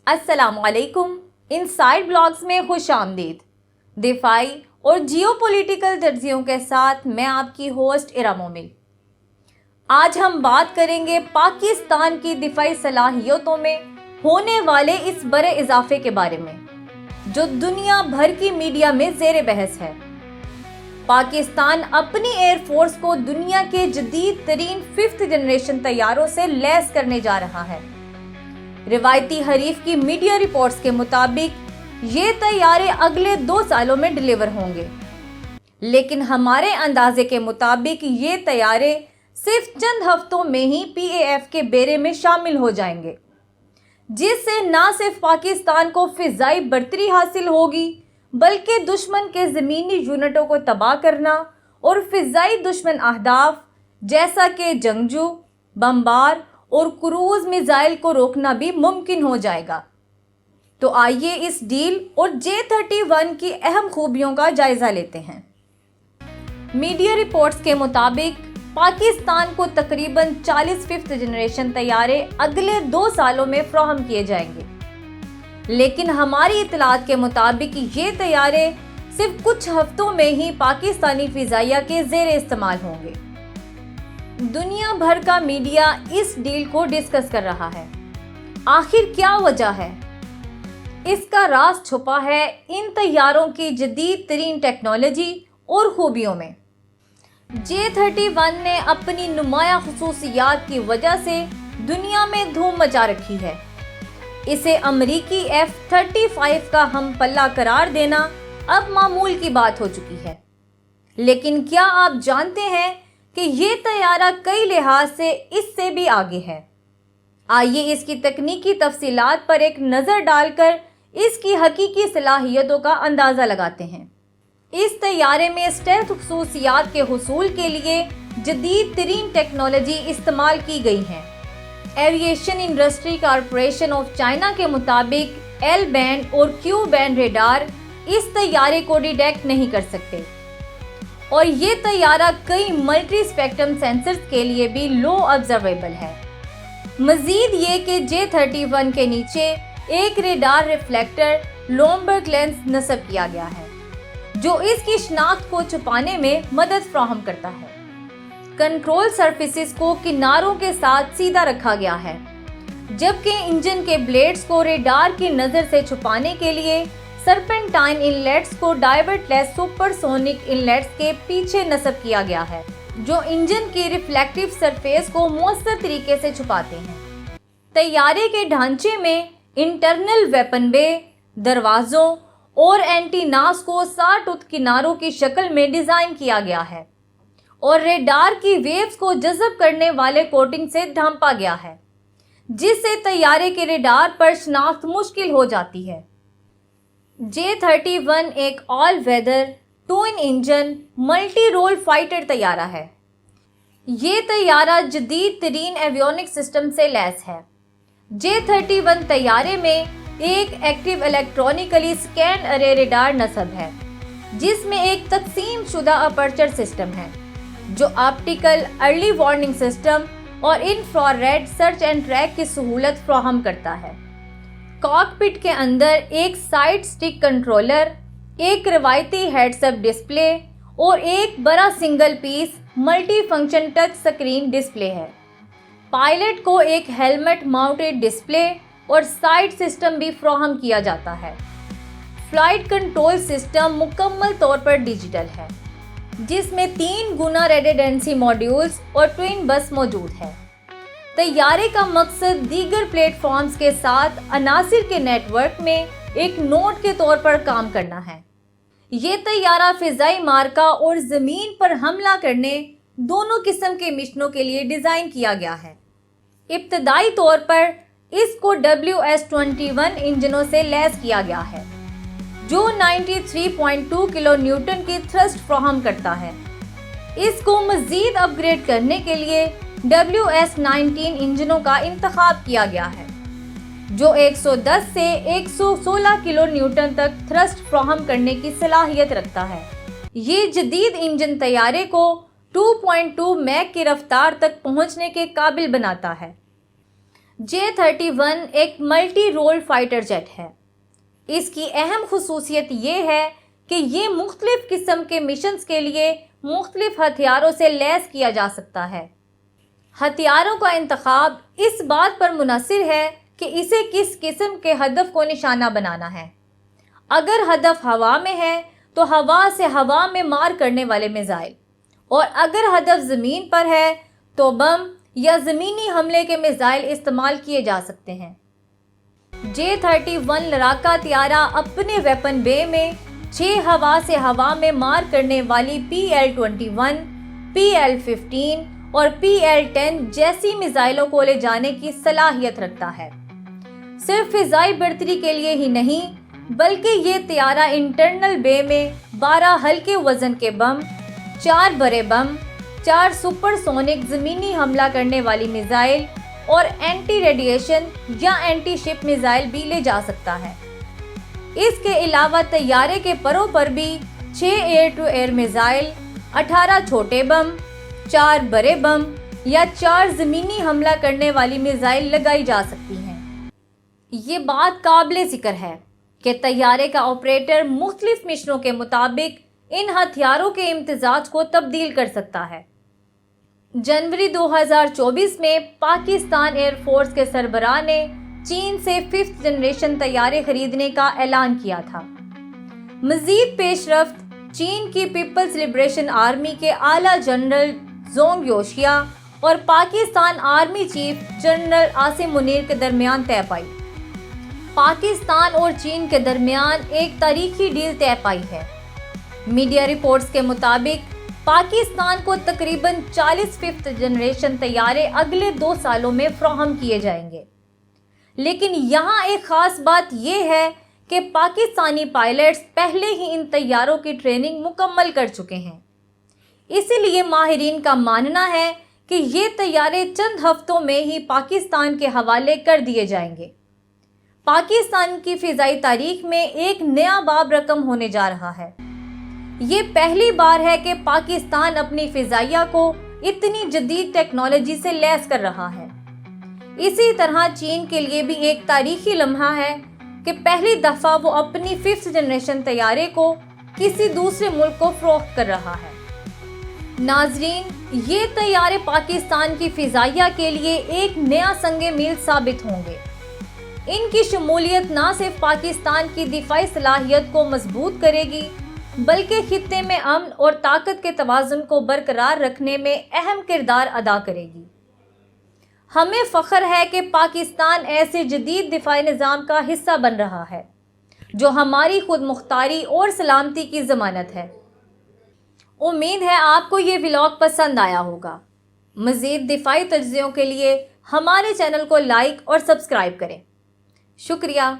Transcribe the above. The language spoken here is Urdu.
السلام علیکم، انسائیڈ بلاگز میں خوش آمدید۔ دفاعی اور جیو پولیٹیکل تجزیوں کے ساتھ میں آپ کی ہوسٹ ارا مومل۔ آج ہم بات کریں گے پاکستان کی دفاعی صلاحیتوں میں ہونے والے اس بڑے اضافے کے بارے میں، جو دنیا بھر کی میڈیا میں زیر بحث ہے۔ پاکستان اپنی ایئر فورس کو دنیا کے جدید ترین 5th جنریشن طیاروں سے لیس کرنے جا رہا ہے۔ روایتی حریف کی میڈیا رپورٹس کے مطابق یہ طیارے اگلے 2 سالوں میں ڈیلیور ہوں گے، لیکن ہمارے اندازے کے مطابق یہ طیارے صرف چند ہفتوں میں ہی PAF کے بیڑے میں شامل ہو جائیں گے، جس سے نہ صرف پاکستان کو فضائی برتری حاصل ہوگی بلکہ دشمن کے زمینی یونٹوں کو تباہ کرنا اور فضائی دشمن اہداف جیسا کہ جنگجو، بمبار اور کروز میزائل کو روکنا بھی ممکن ہو جائے گا۔ تو آئیے اس ڈیل اور J-31 کی اہم خوبیوں کا جائزہ لیتے ہیں۔ میڈیا رپورٹس کے مطابق پاکستان کو تقریباً 40 5th جنریشن طیارے اگلے 2 سالوں میں فراہم کیے جائیں گے، لیکن ہماری اطلاعات کے مطابق یہ طیارے صرف کچھ ہفتوں میں ہی پاکستانی فضائیہ کے زیر استعمال ہوں گے۔ دنیا بھر کا میڈیا اس ڈیل کو ڈسکس کر رہا ہے۔ آخر کیا وجہ ہے؟ اس کا راز چھپا ہے ان طیاروں کی جدید ترین ٹیکنالوجی اور خوبیوں میں۔ J-31 نے اپنی نمایاں خصوصیات کی وجہ سے دنیا میں دھوم مچا رکھی ہے۔ اسے امریکی F-35 کا ہم پلہ قرار دینا اب معمول کی بات ہو چکی ہے۔ لیکن کیا آپ جانتے ہیں کہ یہ طیارہ کئی لحاظ سے اس سے بھی آگے ہے؟ آئیے اس کی تکنیکی تفصیلات پر ایک نظر ڈال کر اس کی حقیقی صلاحیتوں کا اندازہ لگاتے ہیں۔ اس طیارے میں اسٹیلتھ خصوصیات کے حصول کے لیے جدید ترین ٹیکنالوجی استعمال کی گئی ہے۔ Aviation industry corporation of China کے مطابق L بینڈ اور Q بینڈ ریڈار اس طیارے کو ڈیٹیکٹ نہیں کر سکتے، اور یہ طیارہ کئی ملٹی اسپیکٹرم سینسرز کے لیے بھی لو آبزرویبل ہے۔ مزید یہ کہ J-31 کے نیچے ایک ریڈار ریفلیکٹر لومبرگ لینس نصب کیا گیا ہے، جو اس کی شناخت کو چھپانے میں مدد فراہم کرتا ہے۔ کنٹرول سرفیسز کو کناروں کے ساتھ سیدھا رکھا گیا ہے، جبکہ انجن کے بلیڈز کو ریڈار کی نظر سے چھپانے کے لیے سرپنٹائن انلیٹس کو ڈائیورٹ لیس سپر سونک انلیٹس کے پیچھے نصب کیا گیا ہے، جو انجن کی ریفلیکٹیو سرفیس کو مؤثر طریقے سے چھپاتے ہیں۔ طیارے کے ڈھانچے میں انٹرنل ویپن بے، دروازوں اور اینٹیناز کو 60 کناروں کی شکل میں ڈیزائن کیا گیا ہے، اور ریڈار کی ویوز کو جذب کرنے والے کوٹنگ سے ڈھانپا گیا ہے، جس سے طیارے کے ریڈار پر شناخت مشکل ہو جاتی ہے۔ J-31 ایک all weather twin engine multi role fighter طیارہ ہے۔ یہ طیارہ جدید ترین ایویونک سسٹم سے لیس ہے۔ J-31 طیارے میں ایک ایکٹیو الیکٹرونیکلی سکینڈ ارے ریڈار نصب ہے، جس میں ایک تقسیم شدہ اپرچر سسٹم ہے، جو آپٹیکل ارلی وارننگ سسٹم اور انفراریڈ سرچ اینڈ ٹریک کی سہولت فراہم کرتا ہے۔ کاک پٹ کے اندر ایک سائیڈ سٹک کنٹرولر، ایک روایتی ہیڈس اپ ڈسپلے اور ایک بڑا single piece multi function touch screen display ہے۔ پائلٹ کو ایک ہیلمٹ ماؤنٹڈ ڈسپلے اور سائیڈ سسٹم بھی فراہم کیا جاتا ہے۔ فلائٹ کنٹرول سسٹم مکمل طور پر ڈیجیٹل ہے، جس میں 3 گنا ریڈنڈنسی ماڈیولز اور ٹوئن بس موجود ہے۔ طیارے کا مقصد دیگر پلیٹ فارمز کے ساتھ عناصر کے نیٹ ورک میں ایک نوڈ کے طور پر کام کرنا ہے۔ یہ طیارہ فضائی معرکہ اور زمین پر حملہ کرنے دونوں قسم کے مشنوں کے لیے ڈیزائن کیا گیا ہے۔ ابتدائی طور پر اس کو WS-21 انجنوں سے لیس کیا گیا ہے، جو 93.2 کلو نیوٹن کی تھرسٹ فراہم کرتا ہے۔ اس کو مزید اپ گریڈ کرنے کے لیے WS-19 انجنوں کا انتخاب کیا گیا ہے، جو 110 سے 116 کلو نیوٹن تک تھرسٹ فراہم کرنے کی صلاحیت رکھتا ہے۔ یہ جدید انجن طیارے کو 2.2 میک کی رفتار تک پہنچنے کے قابل بناتا ہے۔ J-31 ایک ملٹی رول فائٹر جیٹ ہے۔ اس کی اہم خصوصیت یہ ہے کہ یہ مختلف قسم کے مشنز کے لیے مختلف ہتھیاروں سے لیس کیا جا سکتا ہے۔ ہتھیاروں کا انتخاب اس بات پر منحصر ہے کہ اسے کس قسم کے ہدف کو نشانہ بنانا ہے۔ اگر ہدف ہوا میں ہے تو ہوا سے ہوا میں مار کرنے والے میزائل، اور اگر ہدف زمین پر ہے تو بم یا زمینی حملے کے میزائل استعمال کیے جا سکتے ہیں۔ J-31 لڑاکا طیارہ اپنے ویپن بے میں 6 ہوا سے ہوا میں مار کرنے والی PL-21، PL-15 اور PL-10 جیسی میزائلوں کو لے جانے کی صلاحیت رکھتا ہے۔ صرف فضائی برتری کے لیے ہی نہیں بلکہ یہ طیارہ انٹرنل بے میں 12 ہلکے وزن کے بم، 4 بڑے بم، 4 سپر سونک زمینی حملہ کرنے والی میزائل اور اینٹی ریڈیشن یا اینٹی شپ میزائل بھی لے جا سکتا ہے۔ اس کے علاوہ طیارے کے پروں پر بھی 6 ایئر ٹو ایئر میزائل، 18 چھوٹے بم، 4 بڑے بم یا 4 زمینی حملہ کرنے والی میزائل لگائی جا سکتی ہیں۔ یہ بات قابل ذکر ہے کہ طیارے کا آپریٹر مختلف مشنوں کے مطابق ان ہتھیاروں کے امتزاج کو تبدیل کر سکتا ہے۔ جنوری 2024 میں پاکستان ایئر فورس کے سربراہ نے چین سے 5th جنریشن طیارے خریدنے کا اعلان کیا تھا۔ مزید پیش رفت چین کی پیپلز لبریشن آرمی کے اعلیٰ جنرل زونگ یوشیا اور Pakistan army chief general Asim Munir کے درمیان طے پائی۔ پاکستان اور چین کے درمیان ایک تاریخی ڈیل طے پائی ہے۔ میڈیا رپورٹس کے مطابق پاکستان کو تقریباً 40 5th جنریشن طیارے اگلے 2 سالوں میں فراہم کیے جائیں گے۔ لیکن یہاں ایک خاص بات یہ ہے کہ پاکستانی پائلٹس پہلے ہی ان طیاروں کی ٹریننگ مکمل کر چکے ہیں۔ اسی لیے ماہرین کا ماننا ہے کہ یہ طیارے چند ہفتوں میں ہی پاکستان کے حوالے کر دیے جائیں گے۔ پاکستان کی فضائی تاریخ میں ایک نیا باب رقم ہونے جا رہا ہے۔ یہ پہلی بار ہے کہ پاکستان اپنی فضائیہ کو اتنی جدید ٹیکنالوجی سے لیس کر رہا ہے۔ اسی طرح چین کے لیے بھی ایک تاریخی لمحہ ہے کہ پہلی دفعہ وہ اپنی 5th جنریشن طیارے کو کسی دوسرے ملک کو فروخت کر رہا ہے۔ ناظرین، یہ طیارے پاکستان کی فضائیہ کے لیے ایک نیا سنگ میل ثابت ہوں گے۔ ان کی شمولیت نہ صرف پاکستان کی دفاعی صلاحیت کو مضبوط کرے گی بلکہ خطے میں امن اور طاقت کے توازن کو برقرار رکھنے میں اہم کردار ادا کرے گی۔ ہمیں فخر ہے کہ پاکستان ایسے جدید دفاعی نظام کا حصہ بن رہا ہے جو ہماری خود مختاری اور سلامتی کی ضمانت ہے۔ امید ہے آپ کو یہ ولاگ پسند آیا ہوگا۔ مزید دفاعی تجزیوں کے لیے ہمارے چینل کو لائک اور سبسکرائب کریں۔ شکریہ۔